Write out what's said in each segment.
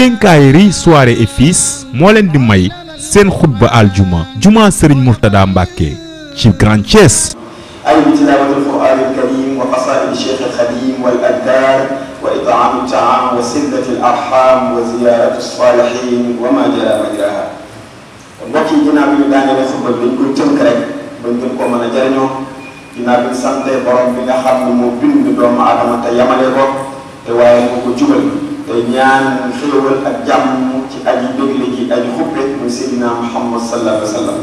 quincaillerie Soirée et Fils moo leen di may seen xutba aljuma juma Serigne Mourtada Mbacké ci Grand Thiès. أي بتلاوة القرآن الكريم وقصائد الشيخ الخديم والأذكار وإطعام الطعام وصلة الأرحام وزيارة الصالحين وما جرى مجراها. mbokk yi ginnaaw bi ñu daanee xutba bi dañ koy tënk rek ba ñu gën koo mën a jëriñoo ginnaaw bi ñu sante borom bi nga xam ne moo bind doomu aadama te yamale ko te waaye moo ko jubal te ñaan xéewal ak jàmm ci aji bégle ji aji xuppe muy Seydina Muhammad sallallahu alayhi wa sallam.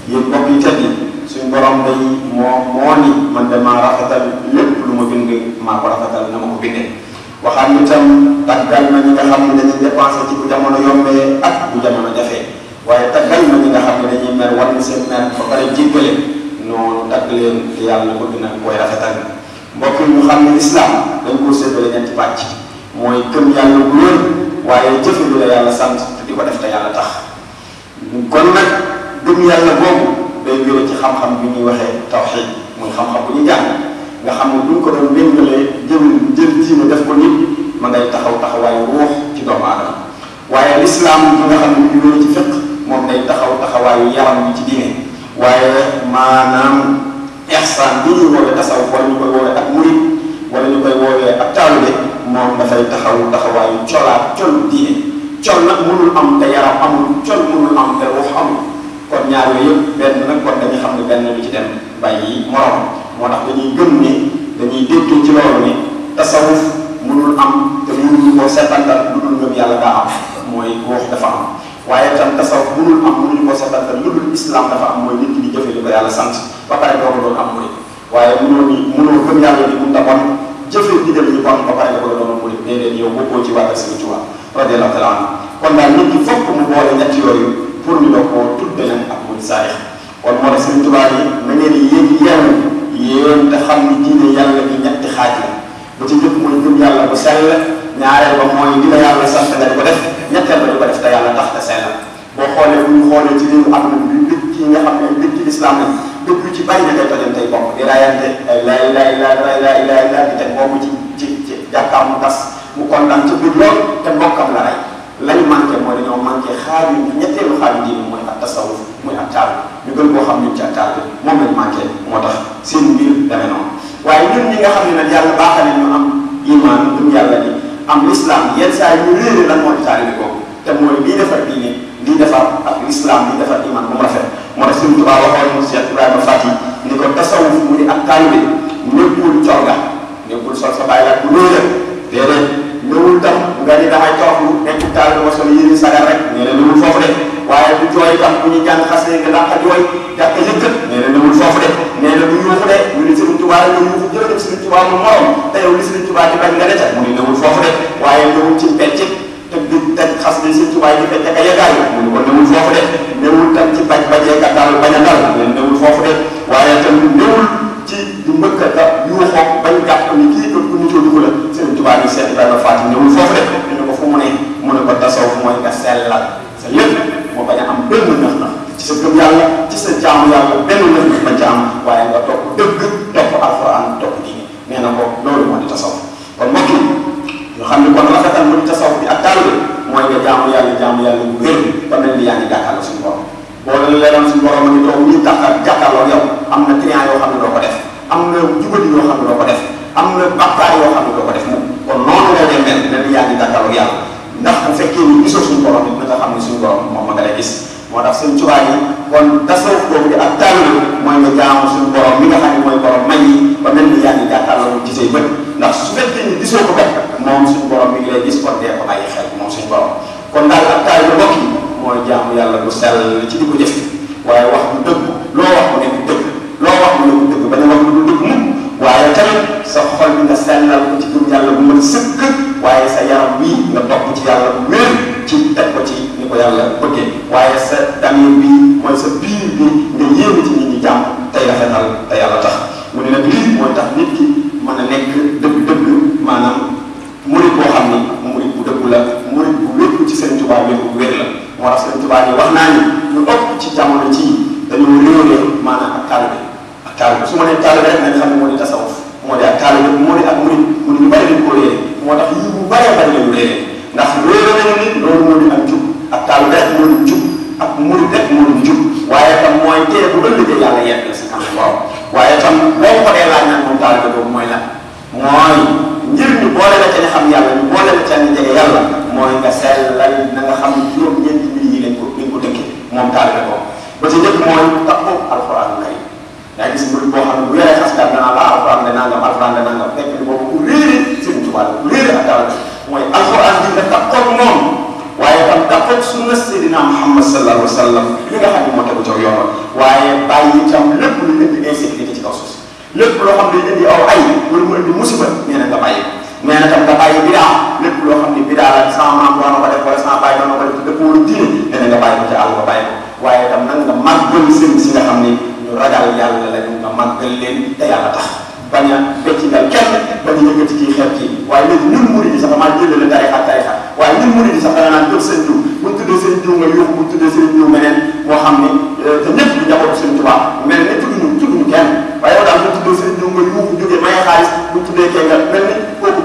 yéen mbokk yi tedd yi suñ borom day moo ni man de maa rafetal lépp lu ma bind maa ko rafetal na ma ko bindee waxaat ni tam tàggal na ñi nga xam ne dañuy dépensé ci bu jamono yombee ak bu jamono jafee waaye tàggal na ñi nga xam ne dañuy mer war ni seen mer ba pare jéggale noonu tàgg leen te yàlla bëgg na koy rafetal mbokk yi ñu xam ne islam dañ koo séddale ñetti pàcc mooy gëm yàlla bu wér waaye jëfe lu la yàlla sant te di ko def te yàlla tax kon nag gëm yàlla boobu day wéere ci xam-xam bi ñuy waxee tawxiid muy xam-xam bu ñu jàng nga xam ne buñ ko doon méngalee jël diine def ko nit ma ngay taxawaayu ruux ci doomu aadama waaye lislaam bi nga xam ne mu ngi wéere ci fiq moom day taxawaayu yaram bi ci diine waaye maanaam ihsaan bi ñuy woowee tasawuf wala ñu koy woowee ak murid wala ñu koy woowee ak taalibe moom dafay taxawaayu col diine col nag mënul am te yaram amul col mënul am te ruux amul kon ñaar yooyu yëpp benn nag kon dañuy xam ne benn lu ci dem bàyyi morom moo tax dañuy gëm ni dañuy déggee ci loolu ni tasawuf mënul am te mënuñu ko seetantal lu dul ngëm yàlla daa am mooy ruux dafa am waaye tam tasawuf mënul am mënuñu ko seetantal lu dul islam dafa am mooy nit ki di jëfe li ko yàlla sant ba pare doo ko doon am murid waaye mënoo gëm yàlla ni mun ta bon jëfe digal yi bon ba pare da ko doon murid déedéet yow bokkoo ci waa Sëriñ Tuubaa radiyallaahu taala anhu kon daal nit ki fokk mu boole ñett yooyu pour ñu doog koo tudde leen ak murid saadix kon moo tax Sëriñ Tuubaa yi na ngeen yéen te xam ni diine yàlla bi ñetti xaaj la ba ci jëkk mooy gëm yàlla bu sell ñaareel ba mooy li la yàlla sant nga di ko def ñetteel ba di ko def te yàlla tax te sell boo xoolee bu ñu xoolee ci réewu àdduna bi dëkk yi nga xam ne dëkk ci lislaam lañ dëkk yu ci bari na koy tojam tey bokk di rayante laa di teg boobu ci jàkkaam mu tas mu kontaan ci biir lool te mbokkam la rey lañ manqué mooy dañoo manqué xaaju ñetteelu xaaju diine mooy ak tasawuf muy ak taal ñu gën koo xam ñun ci ak taal bi moom lañ manqué moo tax seen mbir demee noonu waaye ñun ñi nga xam ne nag yàlla baaxale ñu am iman gëm yàlla ni am l'islam yenn saa yi ñu réere lan moo di taalibe boobu te mooy lii defar diine lii defar ak l'islam lii defar iman bu mu rafet moo tax Sëriñ Tuubaa waxoon Cheikh Ibrahima Fati ni ko tasawuf mu ni ak taalibe nekkul corga nekkul sol sa bàyyi laat bu réere déedéet ñëwul tam nga ni damay toroxlu nekk taal bi ma sol yéene sagar rek nee na ñëwul foofu de waaye du jooy tam bu ñu jàng xas nga dàq jooy dàq yëkkat nee na ñëwul foofu de nee na du yuuxu de ñu ni Sëriñ Tuubaa la ñu yuuxu jërëjëf Sëriñ Tuubaa mu morom te yow li Sëriñ Tuubaa di bañ nga deca mu ni ñëwul foofu de waaye ñëwul ci pecc te di teg xas ni Sëriñ Tuubaa di fecc ka yeggaay mu ni ko ñëwul foofu de ñëwul tam ci bajee ka dal bañ a dal nee ñëwul foofu de waaye tam ñëwul ci di mbëkk ka yuuxoo bañ jàpp ni kii ko ku nitoo dugg la Sëriñ Tuubaa ni Cheikh Ibrahima Faty ñëwul foofu de ñu ko fu mu ne ko tasawuf mooy nga sellal sa lépp moo bañ a am benn nax ci sa gëm yàlla ci sa jaamu yàlla benn nax bañ ca am waaye nga topp dëgg topp alxuraan topp diine nee na ko loolu moo di tasawuf kon mbokk yi ñu xam ne kon rafetal mu di tasawuf bi ak taalibe mooy nga jaamu yàlla bu wér ba mel ni yaa ngi jàkkaarloo suñu borom boo leen leeral suñu borom a ngi toog ñuy jàkkaarloo yow am na triant yoo xam ne doo ko def am na jubadi yoo xam ne doo ko def am na bàkkaar yoo xam ne doo ko def moom kon noonu ngay dem mel ni yaa ngi jàkkaarloo yàlla ndax bu fekkee ni gisoo suñu borom it nga xam ne suñu borom moom ma nga lay gis moo tax Sëriñ Tuubaa yi kon tasawuf boobu di ak taalibe mooy nga jaamu suñu borom mi nga xam ne mooy borom may yi ba mel ni yaa ngi jàkkaarloo ci say bët ndax su fekkee ni gisoo ko kat moom suñu borom mi ngi lay gis kon dee ko bàyyi xel moom suñu borom kon daal ak taalibe mbokk yi mooy jaamu yàlla bu sell ci di ko jëf waaye wax bu dëgg loo wax mu nekk dëgg loo wax mu nekk dëgg bañ a wax lu dëgg mukk waaye tamit sa xol bi nga sellal ko ci gëm yàlla bu mën sëkk waaye sa yaram bii nga topp ci yàlla bu wér ci teg ko ci ni ko yàlla bëggee waaye sa damir bi mooy sa biir bi nga yéene ci nit ñi jàmm tey rafetal te yàlla tax mu ne nag lii mooy tax nit ki mën a nekk dëgg maanaam murid boo xam ni murid bu dëgg la murid bu wér ci Sëriñ Tuubaa wér bu wér la moo tax Sëriñ Tuubaa ni wax naa ni ñu ëpp ci jamono ci dañoo réeree maanaam ak taalibe su ma nee taalibe rek nañ xam ne moo di tasawuf moo di ak taalibe moo di ak murid ñu bari dañ ko réeree moo tax yi bu bëree bari lañu réeree ndax réeré nañu nit loolu moo di jub ak murid rek moo di jub waaye tam mooy tee bu ëllëgee yàlla yegg la si kanam borom waaye tam boo ko dee laaj nag moom taalibe boobu mooy lan mooy ngir ñu boole la ca ne xam yàlla ñu boole la ca ne jege yàlla mooy nga sellal na nga xam juróom-ñeenti mbir yi lañ ko dëkkee moom taalibe boobu ba ci njëkk mooy taxaw alxuraan karim yaa gis mbir boo xam ne bu yoree xaskat danaa la alxuraan de nangam fekk ni boobu ku réere Sëriñ Tuubaa la ku réere ak taalibe mooy alxuraan bi nga taxaw moom waaye tam taxaw sunna Seydina Muhammad sallallahu alayhi wa sallam li nga xam ne moo tegu ca yoon waaye bàyyi itam lépp lu indi insécurité ci kaw suuf lépp loo xam ne indi aw ay wala mu indi musiba nee na nga bàyyi nee na tam nga bàyyi bidaa lépp loo xam ne bidaa la sama maam doon na ko def wala sama baay doon na ko def te dëpp wala diine nee na nga bàyyi ko ci àll ba bàyyi ko waaye tam nag nga màggal sëriñ si nga xam ne ñu ragal yàlla la ñu nga màggal leen te yàlla tax bañ a beccingal kenn bañ a yëkkati kii xeeb kii waaye léegi ñun murid yi sax damaa jëlale tarixa waaye ñun murid yi sax danga naan jël seen jiw buñ tuddee seen jiw nga yóbbu buñ tuddee seen jiw meneen moo xam ne te ñëpp di njabootu Sëriñ Tuubaa mel ne tudduñu kenn waaye yow daal buñ tuddee seen jiw nga yuuxu jógee maye xaalis buñ tuddee kee nga mel ni kooku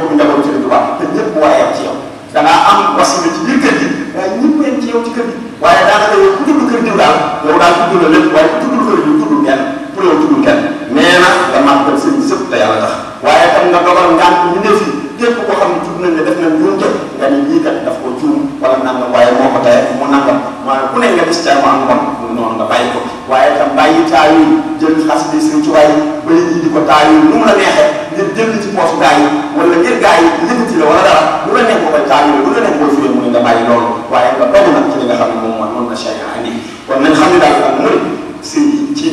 du njabootu Sëriñ Tuubaa te ñëpp waaye am ci yow dangaa am wasila ci biir kër gi waaye ñëpp yem ci yow ci kër gi waaye daanaka yow ku tudd kër diw yow daal tudd la lépp waaye ku tuddul kër diw tuddul kenn pour yow tuddul kenn nee na nga màggal sëriñ sëpp te yàlla tax waaye tam nga dogal ngaan ñu ne fii képp koo xam ne tudd nañ ne def nañ njuumte nga ni lii kat daf ko juum wala nangam waaye moo ko teye mu nangam maanaam ku ne nga gis ca mu am mbon noonu nga bàyyi ko waaye tam bàyyi taayu jël xas di Sëriñ Tuubaa yi ba yi di ko taayu nu mu la neexee ngir jël ci poos gaa yi wala ngir gaa yi yëkkati la wala dara lu la neex boo koy taayu lu la neex booy firee mu ne nga bàyyi loolu waaye nga dogu nag ci li nga xam ne moom la charia andi kon nañ xam ne daal ak mooy si ci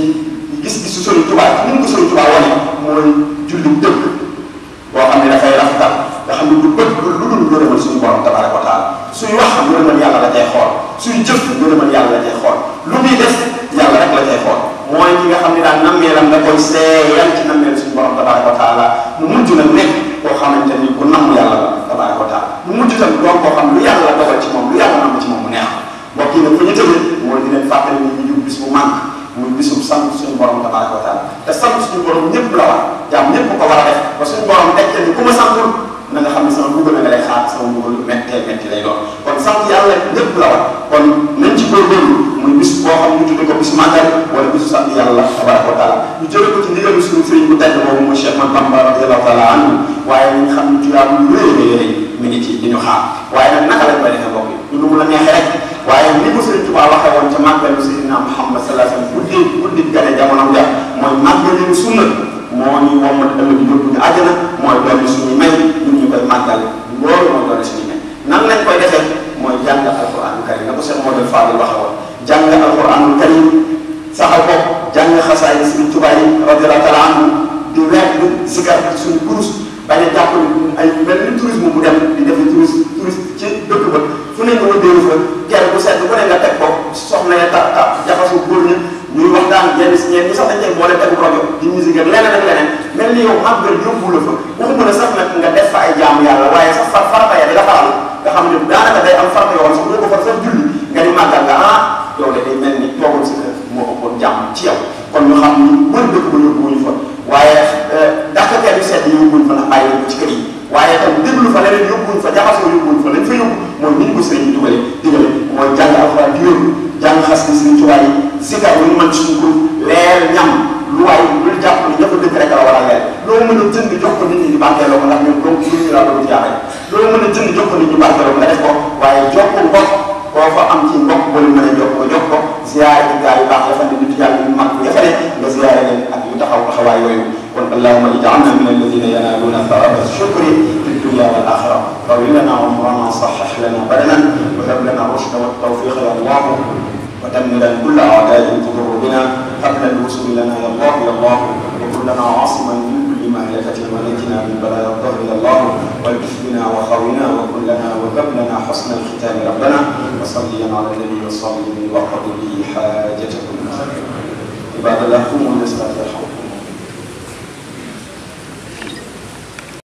gis-gisu Sëriñ Tuubaa ni mu ko Sëriñ Tuubaa wane mooy julli dëgg boo xam ne dafay rafetal nga xam ne du bëgg lu dul ngërëmal suñu borom tabaraka wa taala suy wax ngërëmal yàlla la cay xool suy jëf ngërëmal yàlla la cay xool lu muy def yàlla rek la cay xool mooy ki nga xam ne daal nammeelam da koy seeyal ci nammeel suñu borom tabaraka wa taala mu mujj nag nekk koo xamante ni ku namm yàlla la tabaraka wa taala mu mujj tam doon koo xam lu yàlla dogal ci moom lu yàlla namm ci moom mu neex mbokk yi nag fu ñu tëjee mooy di leen fàttali ni ñu jub bis bu màgg muy bisum sant suñu borom tabaraka wa taala te sant suñu borom ñëpp la war jaam ñëpp ko war a def ba suñu borom tekkee ni ku ma santul na nga xam ne sama mbugal nga lay xaar sama mbugal métti lay doon kon sant yàlla ñëpp la war kon nañ ci góorgóorlu muy bis boo xam ne ñu tuddee ko bis màggal wala bisu sant yàlla tabaraka wa taala ñu jëlee ko ci ndigalu suñu sëriñ bu tedd boobu muy Cheikh Ahmadou Bamba radiyallahu taala anhu waaye ñu xam ne tuyaab lu rëy mi ngi ci di ñu xaar waaye nag naka lañ koy defee mbokk yi ñu mu la neexee rek waaye ni ko Sëriñ Tuubaa waxee woon ca màggalu Seydina Muhammad sallallahu alayhi wa sallam guddi gane jamono ja mooy màggalu sunna moo ñu wommat ëllëg yóbbu ñu àjjana mooy doon suñuy may ñun ñu koy màggal loolu mooy doon suñuy may nan lañ koy defee mooy jàng alquranul karim na ko Cheikh Modou Fadil waxee woon jàng alquranul karim saxal ko jàng xasaay Sëriñ Tuubaa yi radiyallahu taala anhu di weer di zikar ci suñu kurus bañ a jàpp ay mel ni tourisme bu dem di def touriste ci dëkk ba fu ne nga wëndeelu fa gerte bu set bu ne nga teg ko soxna ya ta jaxasu góor ñi ñuy waxtaan ñenn ñi sax dañ cee boole tegu rajo di musique ak leneen ak leneen mel ni yow màggal yóbbu la fa waxuma la sax nag nga def fa ay jaamu yàlla waaye sax farata ya di la faral nga xam ne daanaka day am farata yoo xam sax boo ko far sax julli nga di màggal nga yow de day mel ni toogul si kër moo ëppoon jàmm ci yow kon ñu xam ni wër dëkk ba yóbbuwuñu fa waaye dàqkat yu seet yi yóbbuwuñ fa ndax bàyyi ko ci kër yi waaye tam déglu fa leneen yóbbuwuñ fa jaxasoo yóbbuwuñ fa lañ fa yóbbu mooy ni ñu ko sëriñ bi digale mooy jàng alxuraan di yóbbu jàng xas ni Sëriñ Tuubaa yi zikar lu ñu mën suñu ko leer ñam lu waay lu jàpp ni ñëpp dëkk rek la war a leer loolu mën a jënd jox ko nit ñi di barkeeloo ko ndax ñun donc lu ñu laa doon jaaxal loolu mën a jënd jox ko nit ñi barkeeloo ko nga def ko waaye jox ko mbokk koo fa am ci mbokk boole mën a jox ko ziyaare ci gaa yu baax ya fa ne nit yàlla yu mag ya fa ne nga ziyaare leen ak yu taxawaay yooyu kon allahumma ij'alna min alladhina yanaluna thawaba shukri fi dunya wal akhirah tawil lana umrana sahhih lana badana wa hab lana rushda wat tawfiq ya allah ودمر كل اعداء تضر بنا قبل الوصول لنا يا الله يا الله وكن لنا عاصما من كل مهلكه ونجنا من بلايا الظهر يا الله والبث بنا وخونا وكن لنا وهب لنا حسن الختام ربنا وصلي على النبي وصحبه وقضي به حاجتكم عباد الله قوموا نستغفر